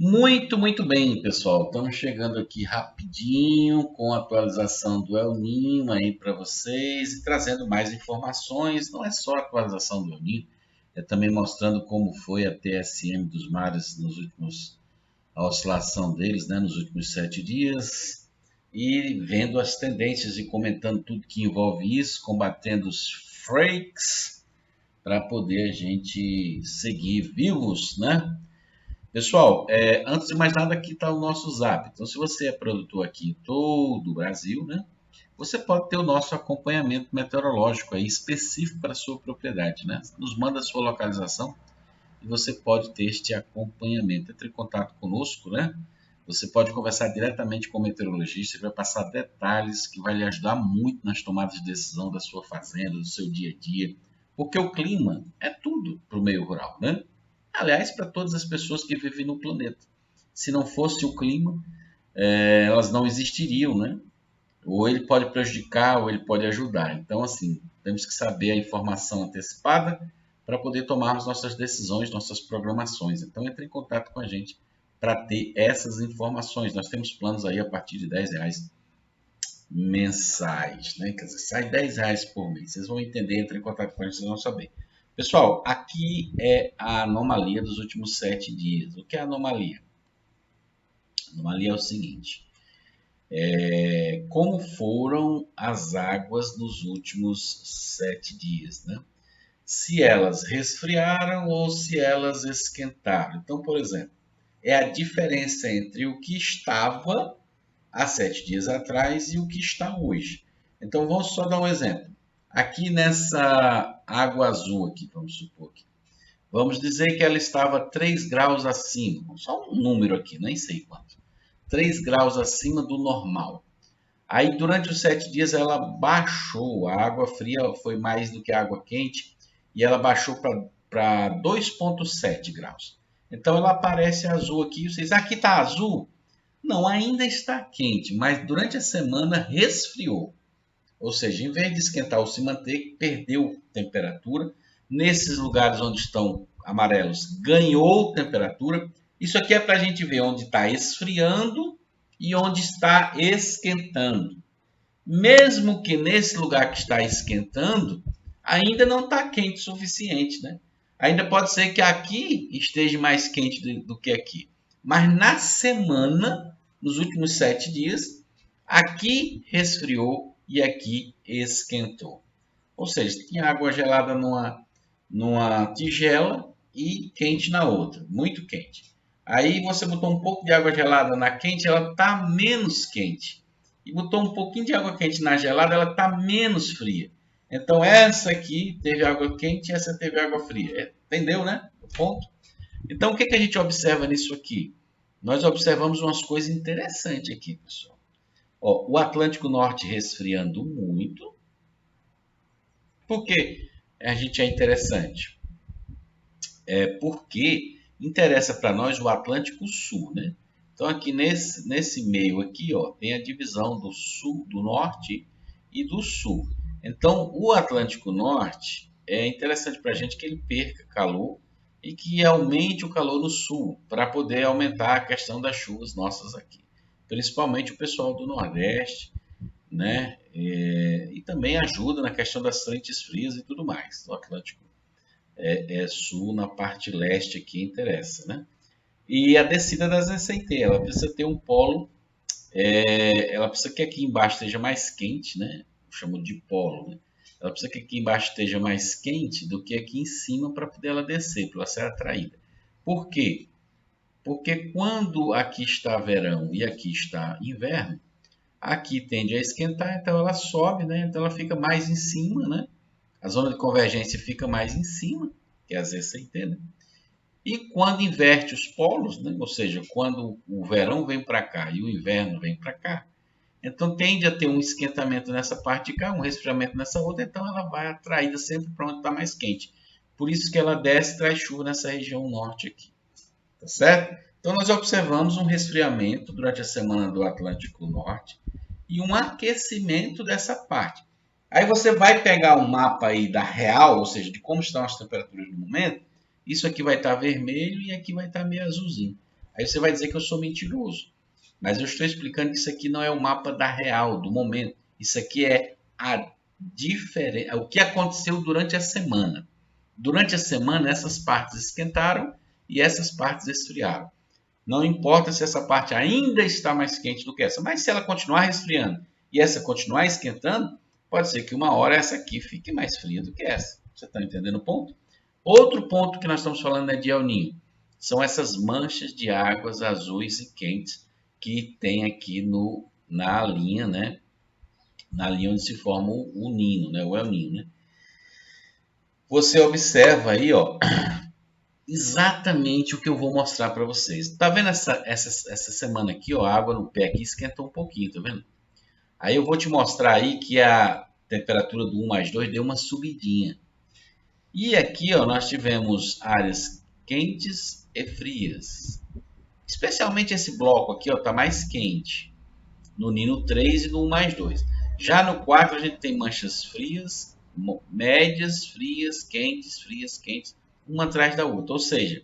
Muito bem, pessoal. Estamos chegando aqui rapidinho com a atualização do El Niño aí para vocês e trazendo mais informações. Não é só a atualização do El Niño, é também mostrando como foi a TSM dos mares a oscilação deles, né, nos últimos 7 dias e vendo as tendências e comentando tudo que envolve isso, combatendo os freaks para poder a gente seguir vivos, né? Pessoal, antes de mais nada, aqui está o nosso Zap. Então, se você é produtor aqui em todo o Brasil, né, você pode ter o nosso acompanhamento meteorológico aí específico para a sua propriedade, né? Nos manda a sua localização e você pode ter este acompanhamento. Entre em contato conosco, né? Você pode conversar diretamente com o meteorologista, ele vai passar detalhes que vai lhe ajudar muito nas tomadas de decisão da sua fazenda, do seu dia a dia, porque o clima é tudo para o meio rural, né? Aliás, para todas as pessoas que vivem no planeta. Se não fosse o clima, elas não existiriam, né? Ou ele pode prejudicar, ou ele pode ajudar. Então, assim, temos que saber a informação antecipada para poder tomarmos nossas decisões, nossas programações. Então, entre em contato com a gente para ter essas informações. Nós temos planos aí a partir de R$ 10 mensais, né? Quer dizer, sai R$ 10 por mês. Vocês vão entender, entre em contato com a gente, vocês vão saber. Pessoal, aqui é a anomalia dos últimos 7 dias. O que é a anomalia? A anomalia é o seguinte: como foram as águas nos últimos 7 dias, né? Se elas resfriaram ou se elas esquentaram. Então, por exemplo, é a diferença entre o que estava há 7 dias atrás e o que está hoje. Então, vamos só dar um exemplo. Aqui nessa água azul aqui, vamos supor aqui. Vamos dizer que ela estava 3 graus acima. Só um número aqui, nem sei quanto. 3 graus acima do normal. Aí, durante os 7 dias, ela baixou. A água fria foi mais do que a água quente e ela baixou para 2,7 graus. Então, ela aparece azul aqui. Vocês, aqui está azul? Não, ainda está quente, mas durante a semana resfriou. Ou seja, em vez de esquentar ou se manter, perdeu temperatura. Nesses lugares onde estão amarelos, ganhou temperatura. Isso aqui é para a gente ver onde está esfriando e onde está esquentando. Mesmo que nesse lugar que está esquentando, ainda não está quente o suficiente, né? Ainda pode ser que aqui esteja mais quente do que aqui. Mas na semana, nos últimos 7 dias, aqui resfriou e aqui esquentou. Ou seja, tinha água gelada numa tigela e quente na outra, muito quente. Aí você botou um pouco de água gelada na quente, ela está menos quente. E botou um pouquinho de água quente na gelada, ela está menos fria. Então essa aqui teve água quente e essa teve água fria. Entendeu, né? O ponto. Então o que a gente observa nisso aqui? Nós observamos umas coisas interessantes aqui, pessoal. Ó, o Atlântico Norte resfriando muito. Por que a gente é interessante? Porque interessa para nós o Atlântico Sul, né? Então aqui nesse meio aqui, ó, tem a divisão do sul, do norte e do sul. Então o Atlântico Norte é interessante para a gente que ele perca calor e que aumente o calor no sul para poder aumentar a questão das chuvas nossas aqui, principalmente o pessoal do Nordeste, né? E também ajuda na questão das frentes frias e tudo mais. O Atlântico Sul, na parte leste aqui, interessa, né? E a descida das SCT, ela precisa ter um polo, ela precisa que aqui embaixo esteja mais quente, né? Eu chamo de polo, né? Ela precisa que aqui embaixo esteja mais quente do que aqui em cima para poder ela descer, para ela ser atraída. Por quê? Porque quando aqui está verão e aqui está inverno, aqui tende a esquentar, então ela sobe, né? Então ela fica mais em cima, né? A zona de convergência fica mais em cima, que é a ZCT, né? E quando inverte os polos, né? Ou seja, quando o verão vem para cá e o inverno vem para cá, então tende a ter um esquentamento nessa parte de cá, um resfriamento nessa outra, então ela vai atraída sempre para onde está mais quente. Por isso que ela desce e traz chuva nessa região norte aqui. Tá certo? Então nós observamos um resfriamento durante a semana do Atlântico Norte e um aquecimento dessa parte. Aí você vai pegar o mapa aí da real, ou seja, de como estão as temperaturas no momento. Isso aqui vai estar vermelho e aqui vai estar meio azulzinho. Aí você vai dizer que eu sou mentiroso. Mas eu estou explicando que isso aqui não é o mapa da real, do momento. Isso aqui é o que aconteceu durante a semana. Durante a semana, essas partes esquentaram e essas partes esfriaram. Não importa se essa parte ainda está mais quente do que essa, mas se ela continuar resfriando e essa continuar esquentando, pode ser que uma hora essa aqui fique mais fria do que essa. Você está entendendo o ponto? Outro ponto que nós estamos falando é de El Niño. São essas manchas de águas azuis e quentes que tem aqui na linha, né? Na linha onde se forma o Nino, né? O El Niño, né? Você observa aí, ó, exatamente o que eu vou mostrar para vocês. Tá vendo essa semana aqui, ó, a água no pé aqui esquentou um pouquinho, tá vendo? Aí eu vou te mostrar aí que a temperatura do 1 mais 2 deu uma subidinha. E aqui, ó, nós tivemos áreas quentes e frias. Especialmente esse bloco aqui, ó, tá mais quente. No Nino 3 e no 1 mais 2. Já no 4 a gente tem manchas frias, médias, frias, quentes, uma atrás da outra. Ou seja,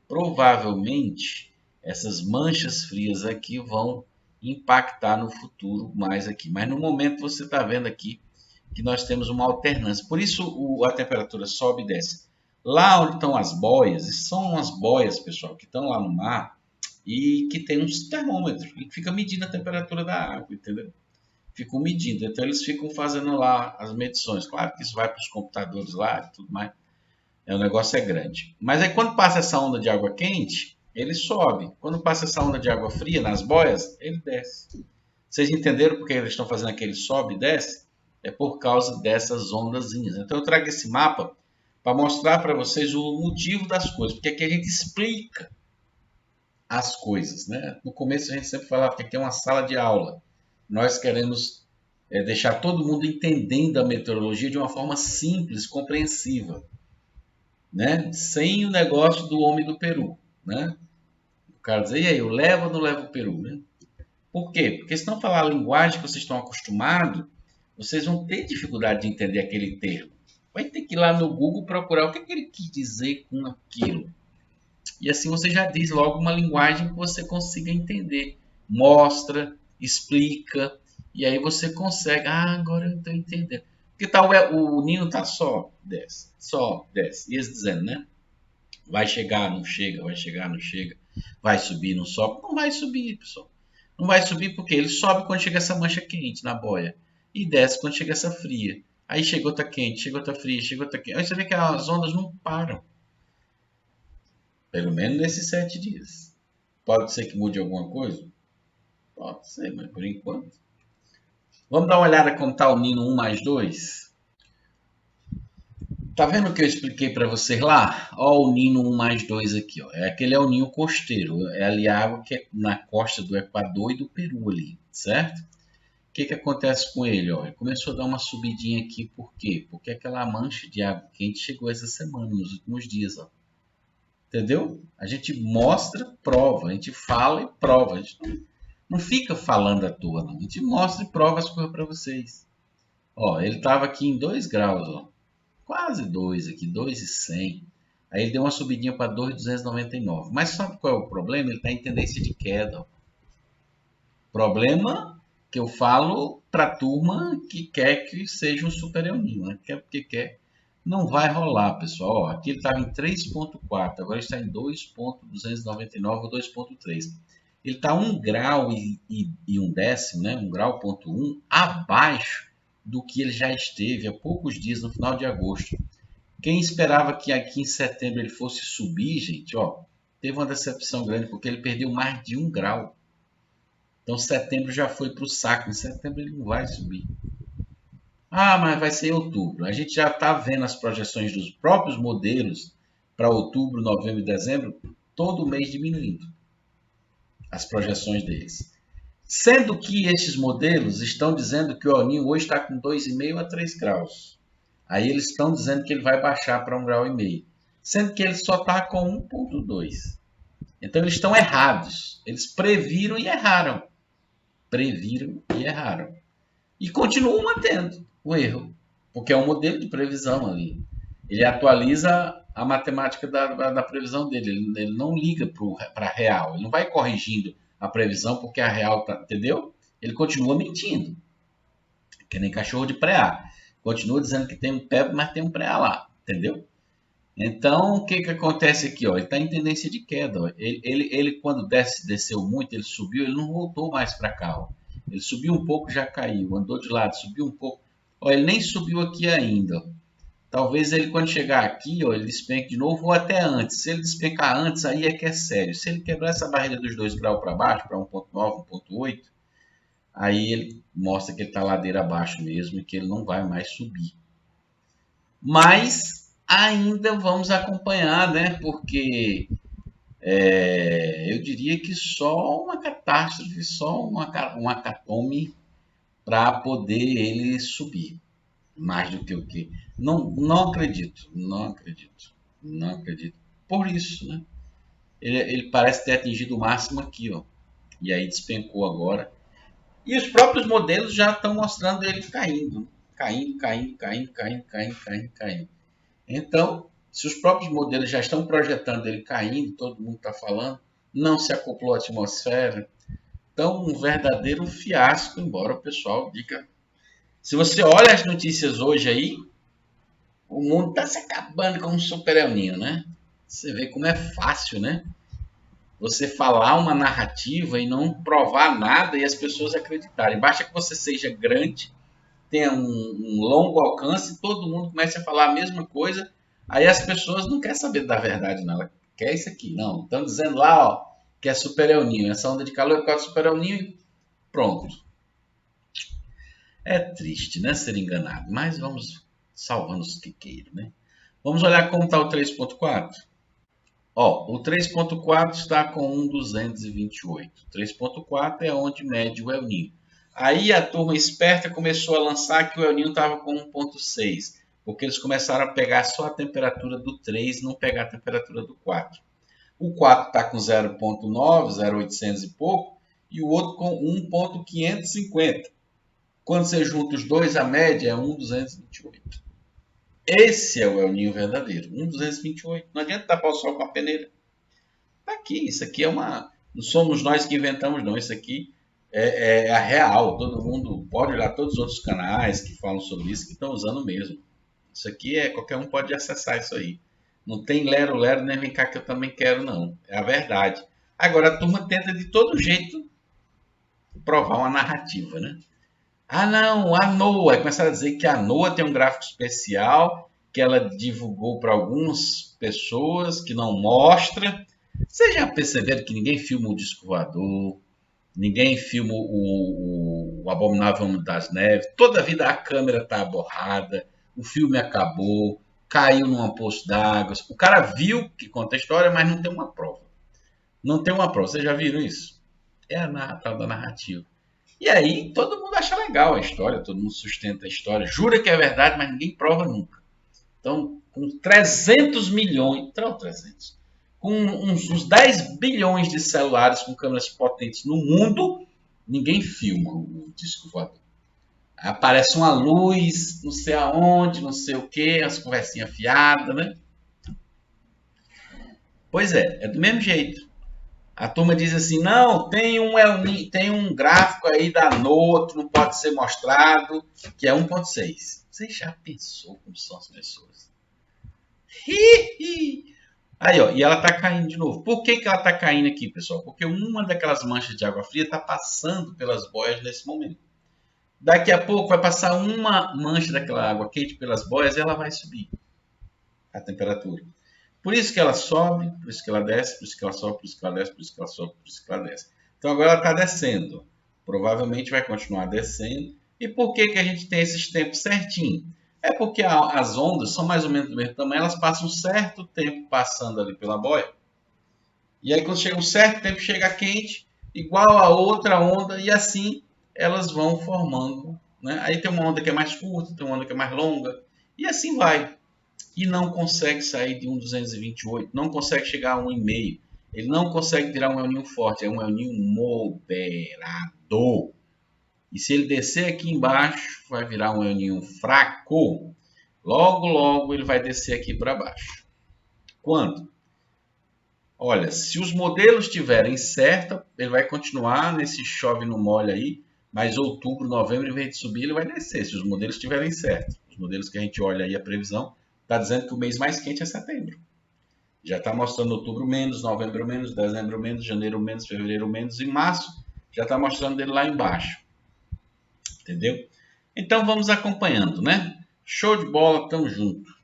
provavelmente essas manchas frias aqui vão impactar no futuro mais aqui. Mas no momento você está vendo aqui que nós temos uma alternância. Por isso a temperatura sobe e desce. Lá onde estão as boias, são umas boias, pessoal, que estão lá no mar e que tem uns termômetros que fica medindo a temperatura da água, entendeu? Ficam medindo. Então eles ficam fazendo lá as medições. Claro que isso vai para os computadores lá e tudo mais. O negócio é grande. Mas aí quando passa essa onda de água quente, ele sobe. Quando passa essa onda de água fria nas boias, ele desce. Vocês entenderam por que eles estão fazendo aquele sobe e desce? É por causa dessas ondazinhas. Então eu trago esse mapa para mostrar para vocês o motivo das coisas. Porque aqui a gente explica as coisas, né? No começo a gente sempre falava que aqui é uma sala de aula. Nós queremos deixar todo mundo entendendo a meteorologia de uma forma simples, compreensiva, né? Sem o negócio do homem do Peru, né? O cara dizer, e aí, eu levo ou não levo o Peru, né? Por quê? Porque se não falar a linguagem que vocês estão acostumados, vocês vão ter dificuldade de entender aquele termo. Vai ter que ir lá no Google procurar o que ele quis dizer com aquilo. E assim você já diz logo uma linguagem que você consiga entender. Mostra, explica, e aí você consegue. Ah, agora eu estou entendendo. Porque tal o Nino tá só desce. E eles dizendo, né? Vai chegar, não chega, vai chegar, não chega. Vai subir, não sobe. Não vai subir, pessoal. Não vai subir porque ele sobe quando chega essa mancha quente na boia. E desce quando chega essa fria. Aí chegou outra quente, chegou outra fria, chegou outra quente. Aí você vê que as ondas não param. Pelo menos nesses 7 dias. Pode ser que mude alguma coisa? Pode ser, mas por enquanto. Vamos dar uma olhada como está o Nino 1 mais 2? Tá vendo o que eu expliquei para vocês lá? Ó, o Nino 1 mais 2 aqui, ó. Aquele é o ninho costeiro. É ali a água que é na costa do Equador e do Peru ali, certo? O que acontece com ele? Ó? Ele começou a dar uma subidinha aqui, por quê? Porque aquela mancha de água quente chegou essa semana, nos últimos dias, ó. Entendeu? A gente mostra, prova, a gente fala e prova. A gente não fica falando à toa, não. A gente mostra e prova as coisas para vocês. Ó, ele estava aqui em 2 graus, ó. Quase 2 aqui, 2,100. Aí ele deu uma subidinha para 2,299. Mas sabe qual é o problema? Ele está em tendência de queda. Ó. Problema que eu falo para a turma que quer que seja um super El Niño, né? Quer porque quer. Não vai rolar, pessoal. Ó, aqui ele estava em 3,4, agora está em 2,299 ou 2,3. Ele está 1 grau e 1 décimo, né? 1 grau ponto 1 abaixo do que ele já esteve há poucos dias, no final de agosto. Quem esperava que aqui em setembro ele fosse subir, gente, ó, teve uma decepção grande, porque ele perdeu mais de 1 grau. Então setembro já foi para o saco. Em setembro ele não vai subir. Ah, mas vai ser em outubro. A gente já está vendo as projeções dos próprios modelos para outubro, novembro e dezembro, todo mês diminuindo as projeções deles. Sendo que esses modelos estão dizendo que o El Niño hoje está com 2,5 a 3 graus. Aí eles estão dizendo que ele vai baixar para 1,5 grau. Sendo que ele só está com 1,2. Então eles estão errados. Eles previram e erraram. Previram e erraram. E continuam mantendo o erro, porque é um modelo de previsão ali. Ele atualiza a matemática da previsão dele. Ele não liga para a real. Ele não vai corrigindo a previsão porque a real tá, entendeu? Ele continua mentindo. Que nem cachorro de preá. Continua dizendo que tem um pé, mas tem um preá lá, entendeu? Então, o que acontece aqui? Ó? Ele está em tendência de queda. Ó. Ele quando desceu muito, ele subiu, ele não voltou mais para cá. Ó. Ele subiu um pouco, já caiu. Andou de lado, subiu um pouco. Ó, ele nem subiu aqui ainda. Ó. Talvez ele, quando chegar aqui, ó, ele despenque de novo ou até antes. Se ele despencar antes, aí é que é sério. Se ele quebrar essa barreira dos 2 graus para baixo, para 1,9, 1,8, aí ele mostra que ele está ladeira abaixo mesmo e que ele não vai mais subir. Mas ainda vamos acompanhar, né? Porque eu diria que só uma catástrofe, só uma catome para poder ele subir. Mais do que o quê? Não acredito, não acredito, não acredito. Por isso, né? Ele parece ter atingido o máximo aqui, ó. E aí despencou agora. E os próprios modelos já estão mostrando ele caindo. Caindo. Então, se os próprios modelos já estão projetando ele caindo, todo mundo está falando, não se acoplou à atmosfera. Então, um verdadeiro fiasco, embora o pessoal diga. Se você olha as notícias hoje aí, o mundo está se acabando com um super El Niño, né? Você vê como é fácil, né? Você falar uma narrativa e não provar nada e as pessoas acreditarem. Basta que você seja grande, tenha um longo alcance, todo mundo começa a falar a mesma coisa, aí as pessoas não querem saber da verdade, não. Ela quer isso aqui, não. Estão dizendo lá, ó, que é super El Niño. Essa onda de calor é por causa do super El Niño e pronto. É triste, né, ser enganado, mas vamos salvando os quiqueiros, né? Vamos olhar como está o 3.4. Ó, o 3.4 está com 1,228. 3.4 é onde mede o El Niño. Aí a turma esperta começou a lançar que o El Niño estava com 1,6, porque eles começaram a pegar só a temperatura do 3, não pegar a temperatura do 4. O 4 está com 0,9, 0,800 e pouco, e o outro com 1,550. Quando você junta os dois, a média é 1,228. Esse é o El Niño verdadeiro, 1,228. Não adianta tapar o sol com a peneira. Está aqui, isso aqui é uma... Não somos nós que inventamos, não. Isso aqui é a real. Todo mundo pode olhar todos os outros canais que falam sobre isso, que estão usando mesmo. Isso aqui qualquer um pode acessar isso aí. Não tem lero-lero, nem vem cá que eu também quero, não. É a verdade. Agora, a turma tenta de todo jeito provar uma narrativa, né? Ah, não, a NOAA. Começaram a dizer que a NOAA tem um gráfico especial que ela divulgou para algumas pessoas que não mostra. Vocês já perceberam que ninguém filma o disco voador, ninguém filma o Abominável Homem das Neves. Toda a vida a câmera está borrada, o filme acabou, caiu num poço d'água. O cara viu que conta a história, mas não tem uma prova. Não tem uma prova. Vocês já viram isso? É a tal da narrativa. E aí todo mundo acha legal a história, todo mundo sustenta a história, jura que é verdade, mas ninguém prova nunca. Então, com 300 milhões, não 300, com uns 10 bilhões de celulares com câmeras potentes no mundo, ninguém filma o disco voador. Aparece uma luz, não sei aonde, não sei o que, as conversinhas fiadas, né? Pois é do mesmo jeito. A turma diz assim, não, tem um gráfico aí da NOAA que não pode ser mostrado, que é 1,6. Você já pensou como são as pessoas? Aí, ó, e ela está caindo de novo. Por que ela está caindo aqui, pessoal? Porque uma daquelas manchas de água fria está passando pelas boias nesse momento. Daqui a pouco vai passar uma mancha daquela água quente pelas boias e ela vai subir a temperatura. Por isso que ela sobe, por isso que ela desce, por isso que ela sobe, por isso que ela desce, por isso que ela sobe, por isso que ela desce. Então agora ela está descendo. Provavelmente vai continuar descendo. E por que a gente tem esses tempos certinho? É porque as ondas são mais ou menos do mesmo tamanho, elas passam um certo tempo passando ali pela boia. E aí quando chega um certo tempo, chega quente, igual a outra onda, e assim elas vão formando. Né? Aí tem uma onda que é mais curta, tem uma onda que é mais longa, e assim vai. E não consegue sair de 1,228, não consegue chegar a 1,5. Ele não consegue virar um El Niño forte, é um El Niño moderado. E se ele descer aqui embaixo, vai virar um El Niño fraco. Logo, logo ele vai descer aqui para baixo. Quando? Olha, se os modelos estiverem certos, ele vai continuar nesse chove no molha aí, mas outubro, novembro, em vez de subir, ele vai descer, se os modelos estiverem certos. Os modelos que a gente olha aí, a previsão, está dizendo que o mês mais quente é setembro. Já está mostrando outubro menos, novembro menos, dezembro menos, janeiro menos, fevereiro menos, e março já está mostrando ele lá embaixo. Entendeu? Então vamos acompanhando, né? Show de bola, tamo junto.